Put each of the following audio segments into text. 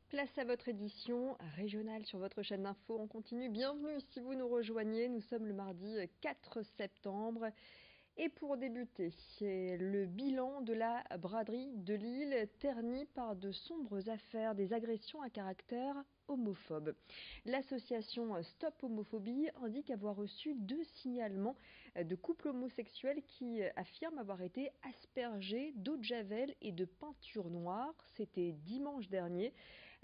Place à votre édition régionale sur votre chaîne d'info. On continue. Bienvenue si vous nous rejoignez. Nous sommes le mardi 4 septembre. Et pour débuter, c'est le bilan de la braderie de Lille, terni par de sombres affaires, des agressions à caractère homophobe. L'association Stop Homophobie indique avoir reçu 2 signalements de couples homosexuels qui affirment avoir été aspergés d'eau de javel et de peinture noire. C'était dimanche dernier.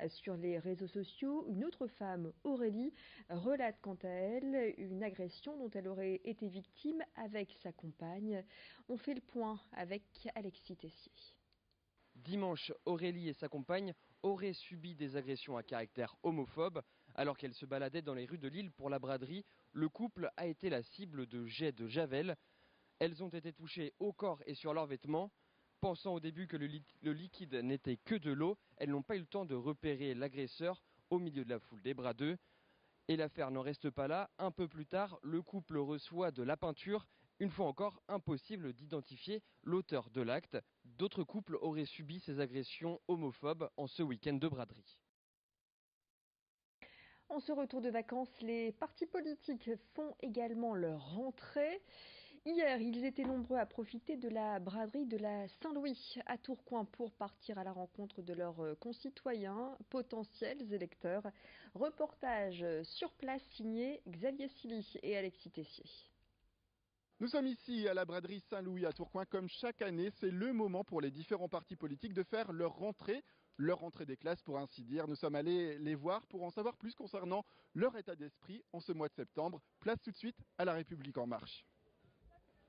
Sur les réseaux sociaux, une autre femme, Aurélie, relate quant à elle une agression dont elle aurait été victime avec sa compagne. On fait le point avec Alexis Tessier. Dimanche, Aurélie et sa compagne auraient subi des agressions à caractère homophobe. Alors qu'elles se baladaient dans les rues de Lille pour la braderie, le couple a été la cible de jets de javel. Elles ont été touchées au corps et sur leurs vêtements. Pensant au début que le liquide n'était que de l'eau, elles n'ont pas eu le temps de repérer l'agresseur au milieu de la foule des bras-d'eux. Et l'affaire n'en reste pas là. Un peu plus tard, le couple reçoit de la peinture. Une fois encore, impossible d'identifier l'auteur de l'acte. D'autres couples auraient subi ces agressions homophobes en ce week-end de braderie. En ce retour de vacances, les partis politiques font également leur rentrée. Hier, ils étaient nombreux à profiter de la braderie de la Saint-Louis à Tourcoing pour partir à la rencontre de leurs concitoyens, potentiels électeurs. Reportage sur place signé Xavier Silly et Alexis Tessier. Nous sommes ici à la braderie Saint-Louis à Tourcoing. Comme chaque année, c'est le moment pour les différents partis politiques de faire leur rentrée des classes pour ainsi dire. Nous sommes allés les voir pour en savoir plus concernant leur état d'esprit en ce mois de septembre. Place tout de suite à La République en marche.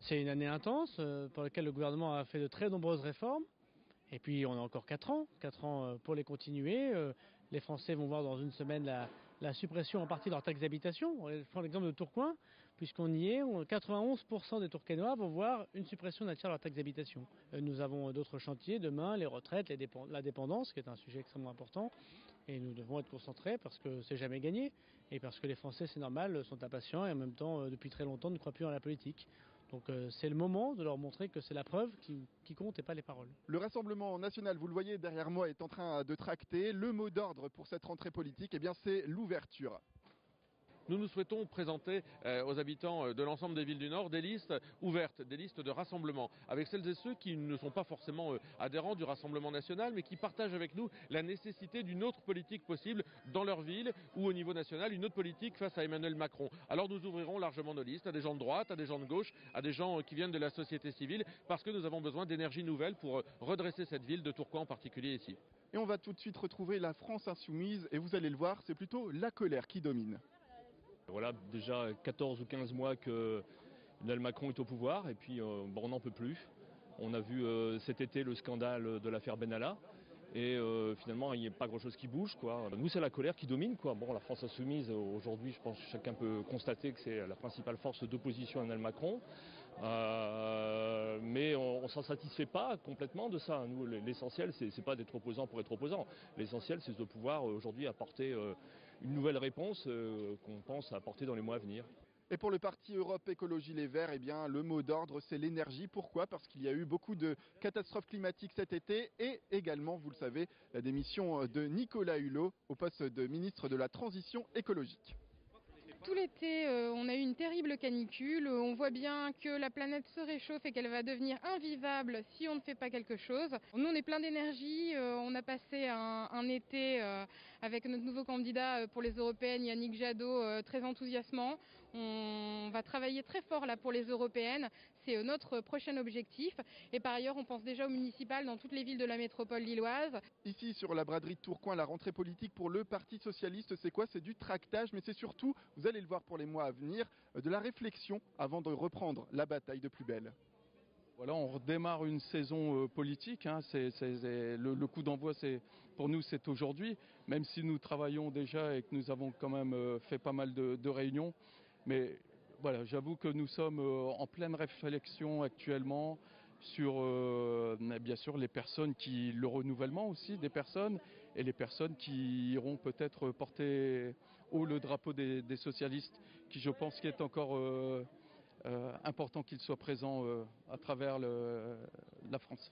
C'est une année intense pour laquelle le gouvernement a fait de très nombreuses réformes. Et puis on a encore 4 ans pour les continuer. Les Français vont voir dans une semaine la suppression en partie de leur taxe d'habitation. On prend l'exemple de Tourcoing, puisqu'on y est, 91% des Tourquenois vont voir une suppression d'un tiers de leur taxe d'habitation. Nous avons d'autres chantiers demain, les retraites, la dépendance, qui est un sujet extrêmement important. Et nous devons être concentrés parce que c'est jamais gagné. Et parce que les Français, c'est normal, sont impatients et en même temps, depuis très longtemps, ne croient plus en la politique. Donc c'est le moment de leur montrer que c'est la preuve qui compte et pas les paroles. Le Rassemblement national, vous le voyez derrière moi, est en train de tracter. Le mot d'ordre pour cette rentrée politique, eh bien, c'est l'ouverture. Nous souhaitons présenter aux habitants de l'ensemble des villes du Nord des listes ouvertes, des listes de rassemblement, avec celles et ceux qui ne sont pas forcément adhérents du Rassemblement national, mais qui partagent avec nous la nécessité d'une autre politique possible dans leur ville ou au niveau national, une autre politique face à Emmanuel Macron. Alors nous ouvrirons largement nos listes à des gens de droite, à des gens de gauche, à des gens qui viennent de la société civile, parce que nous avons besoin d'énergie nouvelle pour redresser cette ville de Tourcoing en particulier ici. Et on va tout de suite retrouver la France insoumise, et vous allez le voir, c'est plutôt la colère qui domine. Voilà déjà 14 ou 15 mois que Emmanuel Macron est au pouvoir et puis on n'en peut plus. On a vu cet été le scandale de l'affaire Benalla et finalement il n'y a pas grand chose qui bouge, quoi. Nous c'est la colère qui domine, quoi. Bon, la France insoumise aujourd'hui, je pense que chacun peut constater que c'est la principale force d'opposition à Emmanuel Macron. Mais on ne s'en satisfait pas complètement de ça. Nous, l'essentiel, c'est pas d'être opposant pour être opposant. L'essentiel, c'est de pouvoir aujourd'hui apporter une nouvelle réponse qu'on pense apporter dans les mois à venir. Et pour le parti Europe Écologie Les Verts, eh bien, le mot d'ordre, c'est l'énergie. Pourquoi ? Parce qu'il y a eu beaucoup de catastrophes climatiques cet été et également, vous le savez, la démission de Nicolas Hulot au poste de ministre de la Transition écologique. Tout l'été, on a eu une terrible canicule. On voit bien que la planète se réchauffe et qu'elle va devenir invivable si on ne fait pas quelque chose. Nous, on est plein d'énergie. On a passé un été avec notre nouveau candidat pour les européennes, Yannick Jadot, très enthousiasmant. On va travailler très fort là pour les européennes. C'est notre prochain objectif. Et par ailleurs, on pense déjà aux municipales dans toutes les villes de la métropole lilloise. Ici, sur la braderie de Tourcoing, la rentrée politique pour le Parti socialiste, c'est quoi ? C'est du tractage, mais c'est surtout, vous allez le voir pour les mois à venir, de la réflexion avant de reprendre la bataille de plus belle. Voilà, on redémarre une saison politique. Le coup d'envoi, pour nous, c'est aujourd'hui. Même si nous travaillons déjà et que nous avons quand même fait pas mal de réunions. Mais voilà, j'avoue que nous sommes en pleine réflexion actuellement sur, bien sûr, les personnes le renouvellement aussi des personnes et les personnes qui iront peut-être porter haut le drapeau des socialistes, qui je pense qu'il est encore important qu'ils soient présents à travers la France.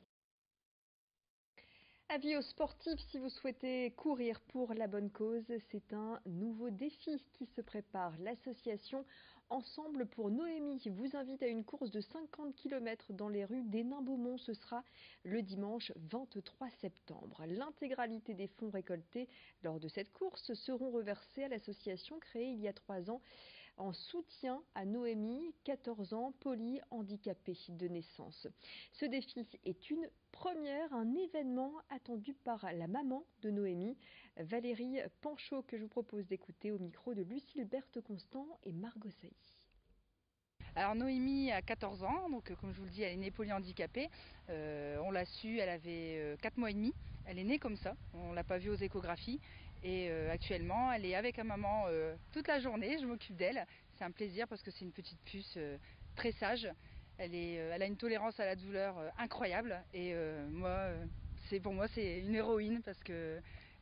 Avis aux sportifs, si vous souhaitez courir pour la bonne cause, c'est un nouveau défi qui se prépare. L'association Ensemble pour Noémie vous invite à une course de 50 km dans les rues d'Hénin-Beaumont. Ce sera le dimanche 23 septembre. L'intégralité des fonds récoltés lors de cette course seront reversés à l'association créée il y a 3 ans en soutien à Noémie, 14 ans, polyhandicapée de naissance. Ce défi est une première, un événement attendu par la maman de Noémie, Valérie Panchaud, que je vous propose d'écouter au micro de Lucille Berthe-Constant et Margot Sailly. Alors Noémie a 14 ans, donc comme je vous le dis, elle est née polyhandicapée. On l'a su, elle avait 4 mois et demi. Elle est née comme ça, on ne l'a pas vue aux échographies. Et actuellement, elle est avec sa maman toute la journée, je m'occupe d'elle. C'est un plaisir parce que c'est une petite puce très sage. Elle a une tolérance à la douleur incroyable. Et pour moi, c'est une héroïne parce que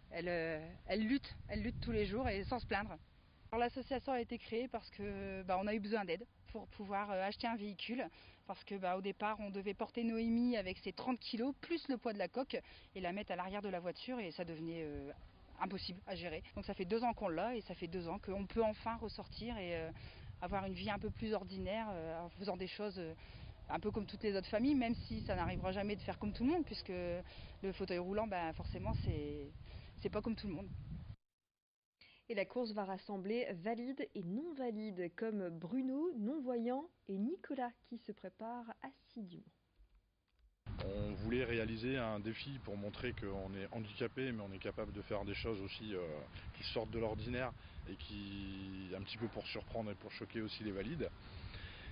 elle lutte tous les jours et sans se plaindre. Alors, l'association a été créée parce que on a eu besoin d'aide pour pouvoir acheter un véhicule. Parce que au départ, on devait porter Noémie avec ses 30 kilos plus le poids de la coque et la mettre à l'arrière de la voiture et ça devenait impossible à gérer. Donc ça fait 2 ans qu'on l'a et ça fait 2 ans qu'on peut enfin ressortir et avoir une vie un peu plus ordinaire en faisant des choses un peu comme toutes les autres familles, même si ça n'arrivera jamais de faire comme tout le monde puisque le fauteuil roulant, forcément, c'est pas comme tout le monde. Et la course va rassembler valides et non-valides comme Bruno, non-voyant, et Nicolas qui se préparent assidûment. On voulait réaliser un défi pour montrer qu'on est handicapé, mais on est capable de faire des choses aussi qui sortent de l'ordinaire et qui, un petit peu pour surprendre et pour choquer aussi les valides.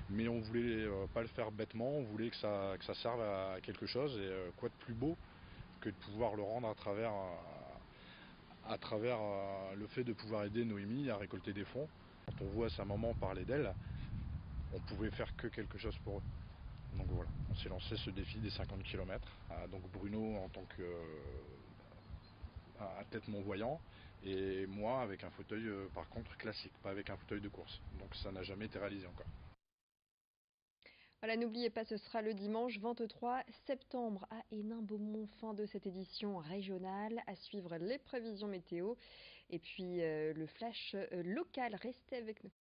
Mais on voulait pas le faire bêtement, on voulait que ça serve à quelque chose et quoi de plus beau que de pouvoir le rendre à travers le fait de pouvoir aider Noémie à récolter des fonds. Quand on voit sa maman parler d'elle, on pouvait faire que quelque chose pour eux. Donc voilà, on s'est lancé ce défi des 50 km. Donc Bruno en tant qu'athlète non-voyant et moi avec un fauteuil par contre classique, pas avec un fauteuil de course. Donc ça n'a jamais été réalisé encore. Voilà, n'oubliez pas, ce sera le dimanche 23 septembre à Hénin-Beaumont, fin de cette édition régionale. À suivre les prévisions météo et puis le flash local. Restez avec nous.